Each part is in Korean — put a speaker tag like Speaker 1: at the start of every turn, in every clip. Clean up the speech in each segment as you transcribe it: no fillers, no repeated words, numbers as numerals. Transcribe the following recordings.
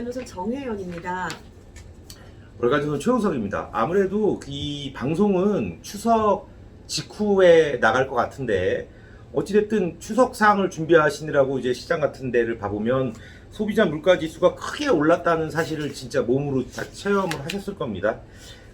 Speaker 1: 월간조선 정혜연입니다.
Speaker 2: 월간조선 최우석입니다. 아무래도 이 방송은 추석 직후에 나갈 것 같은데 어찌됐든 추석상을 준비하시느라고 이제 시장 같은 데를 봐보면 소비자 물가지수가 크게 올랐다는 사실을 진짜 몸으로 다 체험을 하셨을 겁니다.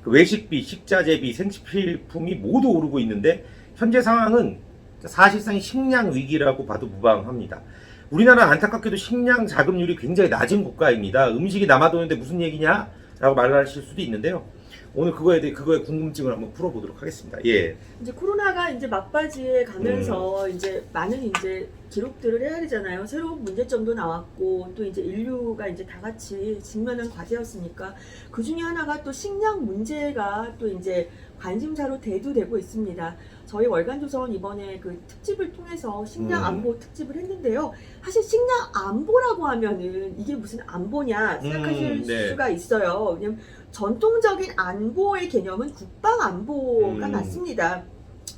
Speaker 2: 그 외식비, 식자재비, 생필품이 모두 오르고 있는데 현재 상황은 사실상 식량 위기라고 봐도 무방합니다. 우리나라는 안타깝게도 식량 자급률이 굉장히 낮은 국가입니다. 음식이 남아도는데 무슨 얘기냐? 라고 말하실 수도 있는데요. 오늘 그거에 궁금증을 한번 풀어보도록 하겠습니다. 예.
Speaker 1: 이제 코로나가 이제 막바지에 가면서 이제 많은 이제 기록들을 해야 되잖아요. 새로운 문제점도 나왔고 또 이제 인류가 이제 다 같이 직면한 과제였으니까 그 중에 하나가 또 식량 문제가 또 이제 관심사로 대두되고 있습니다. 저희 월간조선 이번에 그 특집을 통해서 식량 안보 특집을 했는데요. 사실 식량 안보라고 하면은 이게 무슨 안보냐 생각하실
Speaker 2: 네.
Speaker 1: 수가 있어요. 왜냐면 전통적인 안보의 개념은 국방 안보가 맞습니다.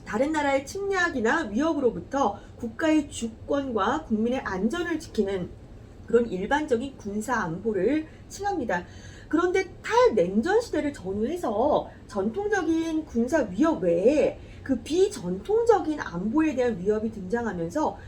Speaker 1: 다른 나라의 침략이나 위협으로부터 국가의 주권과 국민의 안전을 지키는 그런 일반적인 군사 안보를 칭합니다. 그런데 탈냉전 시대를 전후해서 전통적인 군사 위협 외에 그 비전통적인 안보에 대한 위협이 등장하면서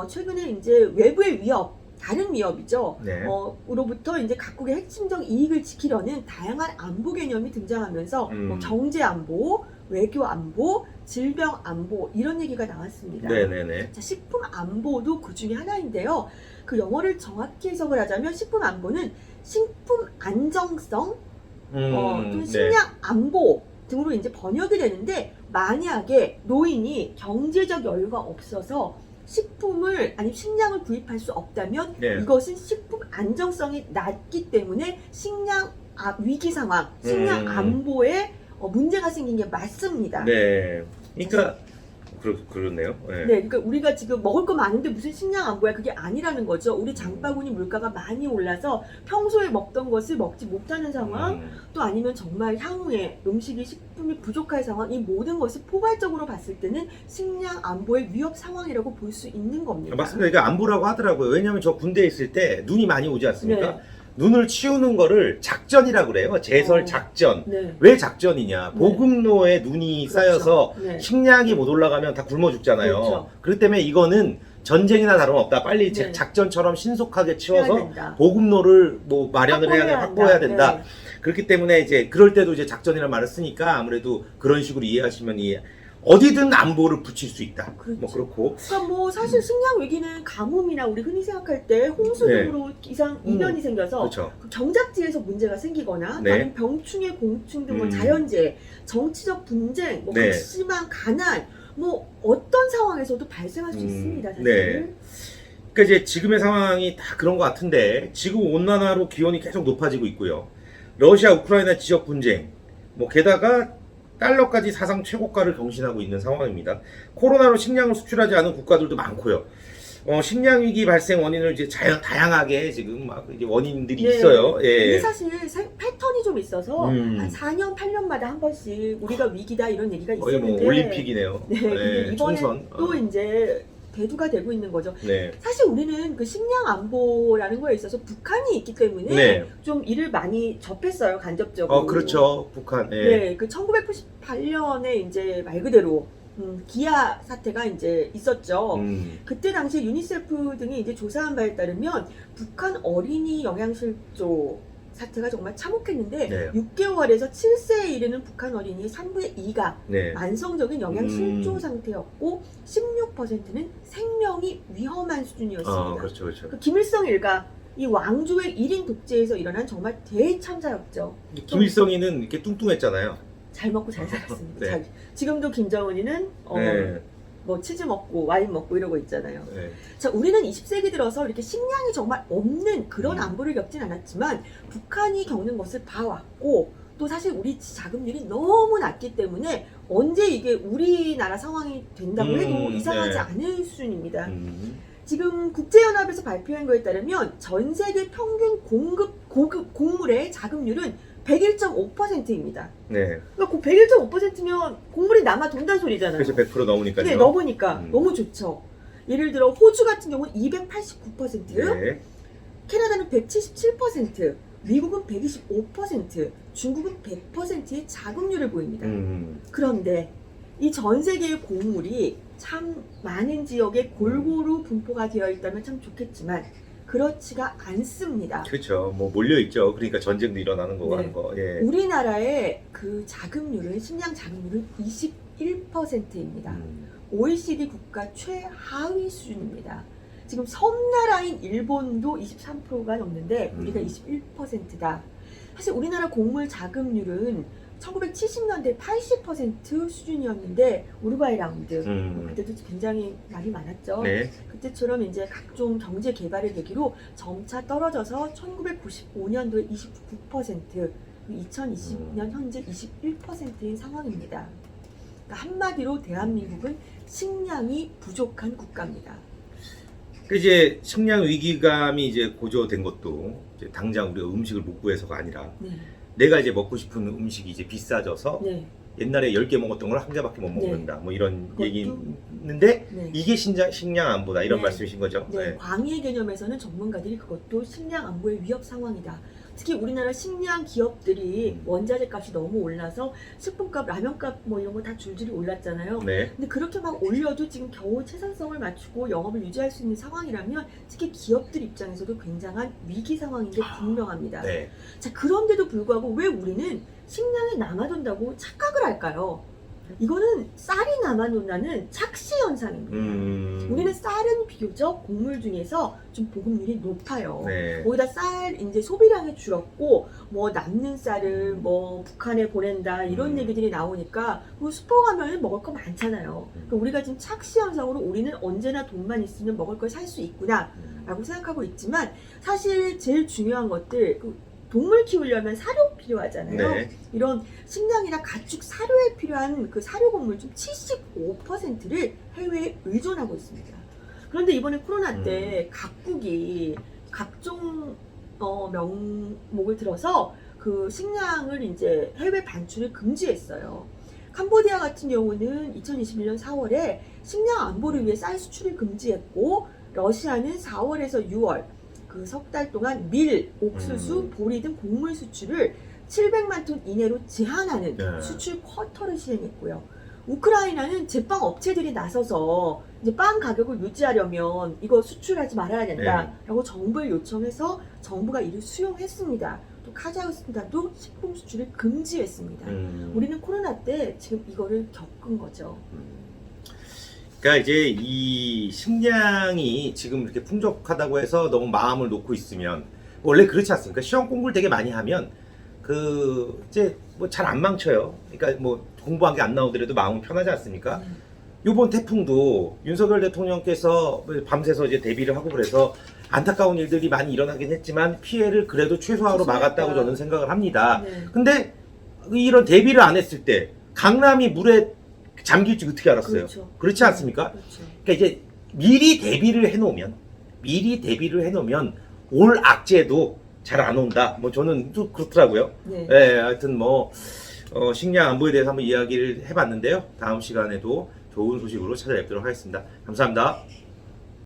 Speaker 1: 최근에 이제 외부의 위협, 다른 위협이죠.
Speaker 2: 네.
Speaker 1: 으로부터 이제 각국의 핵심적 이익을 지키려는 다양한 안보 개념이 등장하면서 뭐 경제 안보, 외교 안보, 질병 안보 이런 얘기가 나왔습니다.
Speaker 2: 네네네.
Speaker 1: 자, 식품 안보도 그 중에 하나인데요. 그 영어를 정확히 해석을 하자면 식품 안보는 식품 안정성, 또는 식량 안보 등으로 이제 번역이 되는데 만약에 노인이 경제적 여유가 없어서 식품을 아니 식량을 구입할 수 없다면 이것은 식품 안정성이 낮기 때문에 식량 위기 상황, 식량 안보에 문제가 생긴 게 맞습니다.
Speaker 2: 네. 그러니까 그렇네요. 네.
Speaker 1: 네, 그러니까 우리가 지금 먹을 거 많은데 무슨 식량 안보야 그게 아니라는 거죠. 우리 장바구니 물가가 많이 올라서 평소에 먹던 것을 먹지 못하는 상황, 또 아니면 정말 향후에 음식이 식품이 부족할 상황, 이 모든 것을 포괄적으로 봤을 때는 식량 안보의 위협 상황이라고 볼 수 있는 겁니다.
Speaker 2: 맞습니다. 이게 안보라고 하더라고요. 왜냐하면 저 군대에 있을 때 눈이 많이 오지 않습니까?
Speaker 1: 네.
Speaker 2: 눈을 치우는 거를 작전이라고 그래요. 제설 작전.
Speaker 1: 네.
Speaker 2: 왜 작전이냐? 보급로에 눈이
Speaker 1: 그렇죠.
Speaker 2: 쌓여서
Speaker 1: 네.
Speaker 2: 식량이 못 올라가면 다 굶어 죽잖아요.
Speaker 1: 그렇죠.
Speaker 2: 그렇기 때문에 이거는 전쟁이나 다름없다. 빨리
Speaker 1: 네.
Speaker 2: 작전처럼 신속하게 치워서
Speaker 1: 해야 된다.
Speaker 2: 보급로를 뭐 마련을 확보해야 된다.
Speaker 1: 네.
Speaker 2: 그렇기 때문에 이제 그럴 때도 이제 작전이라는 말을 쓰니까 아무래도 그런 식으로 이해하시면 어디든 안보를 붙일 수 있다.
Speaker 1: 그렇죠.
Speaker 2: 뭐 그렇고.
Speaker 1: 그러니까 뭐 사실 식량 위기는 가뭄이나 우리 흔히 생각할 때 홍수 등으로 이변이 생겨서
Speaker 2: 그렇죠.
Speaker 1: 그 경작지에서 문제가 생기거나
Speaker 2: 네.
Speaker 1: 다른 병충해, 공충 등 뭐 자연재해, 정치적 분쟁, 뭐 극심한 가난, 뭐 어떤 상황에서도 발생할 수 있습니다. 사실.
Speaker 2: 네. 그러니까 이제 지금의 상황이 다 그런 것 같은데 지구 온난화로 기온이 계속 높아지고 있고요. 러시아 우크라이나 지역 분쟁, 뭐 게다가 달러까지 사상 최고가를 경신하고 있는 상황입니다. 코로나로 식량을 수출하지 않은 국가들도 많고요. 식량 위기 발생 원인을 이제 다양하게 지금 막 이제 원인들이 있어요. 예.
Speaker 1: 이게 사실 패턴이 좀 있어서 한 4년, 8년마다 한 번씩 우리가 위기다 이런 얘기가
Speaker 2: 거의
Speaker 1: 있었는데
Speaker 2: 뭐 올림픽이네요.
Speaker 1: 네, 이번에
Speaker 2: 총선.
Speaker 1: 또 이제 대두가 되고 있는 거죠.
Speaker 2: 네.
Speaker 1: 사실 우리는 그 식량 안보라는 거에 있어서 북한이 있기 때문에 좀 이를 많이 접했어요, 간접적으로.
Speaker 2: 그렇죠. 북한.
Speaker 1: 네, 그 1998년에 이제 말 그대로 기아 사태가 이제 있었죠. 그때 당시 유니세프 등이 이제 조사한 바에 따르면 북한 어린이 영양실조 사태가 정말 참혹했는데 6개월에서 7세에 이르는 북한 어린이의 3분의 2가 만성적인 영양실조 상태였고 16%는 생명이 위험한 수준이었습니다.
Speaker 2: 그렇죠, 그렇죠.
Speaker 1: 그 김일성 일가 이 왕조의 1인 독재에서 일어난 정말 대참사였죠.
Speaker 2: 김일성이는 이렇게 뚱뚱했잖아요.
Speaker 1: 잘 먹고 잘 살았습니다.
Speaker 2: 네.
Speaker 1: 지금도 김정은이는 뭐 치즈 먹고 와인 먹고 이러고 있잖아요. 자, 우리는 20세기 들어서 이렇게 식량이 정말 없는 그런 안보를 겪진 않았지만 북한이 겪는 것을 봐왔고 또 사실 우리 자급률이 너무 낮기 때문에 언제 이게 우리나라 상황이 된다고 해도 이상하지 않을 수준입니다. 지금 국제연합에서 발표한 거에 따르면 전 세계 평균 고급 곡물의 자급률은 101.5%입니다.
Speaker 2: 네.
Speaker 1: 그러니까 101.5%면 곡물이 남아 돈다는 소리잖아요.
Speaker 2: 그래서 100% 넘으니까요.
Speaker 1: 네, 넘으니까 너무 좋죠. 예를 들어 호주 같은 경우는 289%, 캐나다는 177%, 미국은 125%, 중국은 100%의 자급률을 보입니다. 그런데 이 전 세계의 곡물이 참 많은 지역에 골고루 분포가 되어 있다면 참 좋겠지만 그렇지가 않습니다.
Speaker 2: 그렇죠. 뭐 몰려 있죠. 그러니까 전쟁도 일어나는 거고
Speaker 1: 네.
Speaker 2: 하는 거. 예.
Speaker 1: 우리나라의 그 자급률은 식량 자급률은 21%입니다. OECD 국가 최하위 수준입니다. 지금 섬나라인 일본도 23%가 넘는데 우리가 21%다. 사실 우리나라 곡물 자급률은 1970년대 80% 수준이었는데 우루과이 라운드 그때도 굉장히 말이 많았죠.
Speaker 2: 네.
Speaker 1: 그때처럼 이제 각종 경제 개발을 계기로 점차 떨어져서 1995년도에 29%, 2020년 현재 21%인 상황입니다. 그러니까 한마디로 대한민국은 식량이 부족한 국가입니다.
Speaker 2: 이제 식량 위기감이 이제 고조된 것도 이제 당장 우리가 음식을 못 구해서가 아니라
Speaker 1: 네.
Speaker 2: 내가 이제 먹고 싶은 음식이 이제 비싸져서
Speaker 1: 네.
Speaker 2: 옛날에 10개 먹었던 걸 한 개밖에 못 먹는다. 뭐 이런
Speaker 1: 그것도-
Speaker 2: 얘기 있는데
Speaker 1: 네.
Speaker 2: 이게 식량 안보다 이런
Speaker 1: 네.
Speaker 2: 말씀이신 거죠?
Speaker 1: 네, 광의의 개념에서는 전문가들이 그것도 식량 안보의 위협 상황이다. 특히 우리나라 식량 기업들이 원자재 값이 너무 올라서 식품값, 라면값 뭐 이런 거 다 줄줄이 올랐잖아요.
Speaker 2: 네.
Speaker 1: 근데 그렇게 막 올려도 지금 겨우 채산성을 맞추고 영업을 유지할 수 있는 상황이라면 특히 기업들 입장에서도 굉장한 위기 상황인 게 분명합니다.
Speaker 2: 네.
Speaker 1: 자, 그런데도 불구하고 왜 우리는 식량이 남아돈다고 착각을 할까요? 이거는 쌀이 남아돈다는 착시 현상입니다. 우리는 쌀은 비교적 곡물 중에서 좀 보급률이 높아요.
Speaker 2: 네.
Speaker 1: 거기다 쌀 이제 소비량이 줄었고 뭐 남는 쌀을 뭐 북한에 보낸다 이런 얘기들이 나오니까 그 슈퍼 가면 먹을 거 많잖아요. 그러니까 우리가 지금 착시 현상으로 우리는 언제나 돈만 있으면 먹을 걸 살 수 있구나라고 생각하고 있지만 사실 제일 중요한 것들 동물 키우려면 사료 필요하잖아요.
Speaker 2: 네.
Speaker 1: 이런 식량이나 가축 사료에 필요한 그 사료 곡물 중 75%를 해외에 의존하고 있습니다. 그런데 이번에 코로나 때 각국이 각종 명목을 들어서 그 식량을 이제 해외 반출을 금지했어요. 캄보디아 같은 경우는 2021년 4월에 식량 안보를 위해 쌀 수출을 금지했고 러시아는 4월에서 6월 그 석 달 동안 밀, 옥수수, 보리 등 곡물 수출을 700만 톤 이내로 제한하는
Speaker 2: 네.
Speaker 1: 수출 쿼터를 시행했고요. 우크라이나는 제빵 업체들이 나서서 이제 빵 가격을 유지하려면 이거 수출하지 말아야 된다라고 정부에 요청해서 정부가 이를 수용했습니다. 또 카자흐스탄도 식품 수출을 금지했습니다. 우리는 코로나 때 지금 이거를 겪은 거죠.
Speaker 2: 그러니까 이제 이 식량이 지금 이렇게 풍족하다고 해서 너무 마음을 놓고 있으면 원래 그렇지 않습니까? 시험 공부를 되게 많이 하면 그 이제 뭐 잘 안 망쳐요. 그러니까 뭐 공부한 게 안 나오더라도 마음은 편하지 않습니까? 요번 태풍도 윤석열 대통령께서 밤새서 이제 대비를 하고 그래서 안타까운 일들이 많이 일어나긴 했지만 피해를 그래도 최소화로 막았다고 저는 생각을 합니다.
Speaker 1: 네.
Speaker 2: 근데 이런 대비를 안 했을 때 강남이 물에 잠길 줄 어떻게 알았어요?
Speaker 1: 그렇죠.
Speaker 2: 그렇지 않습니까?
Speaker 1: 그렇죠.
Speaker 2: 그러니까 이제 미리 대비를 해놓으면 올 악재도 잘 안 온다. 뭐 저는 또 그렇더라고요.
Speaker 1: 네.
Speaker 2: 네, 하여튼 뭐 식량 안보에 대해서 한번 이야기를 해봤는데요. 다음 시간에도 좋은 소식으로 찾아뵙도록 하겠습니다. 감사합니다.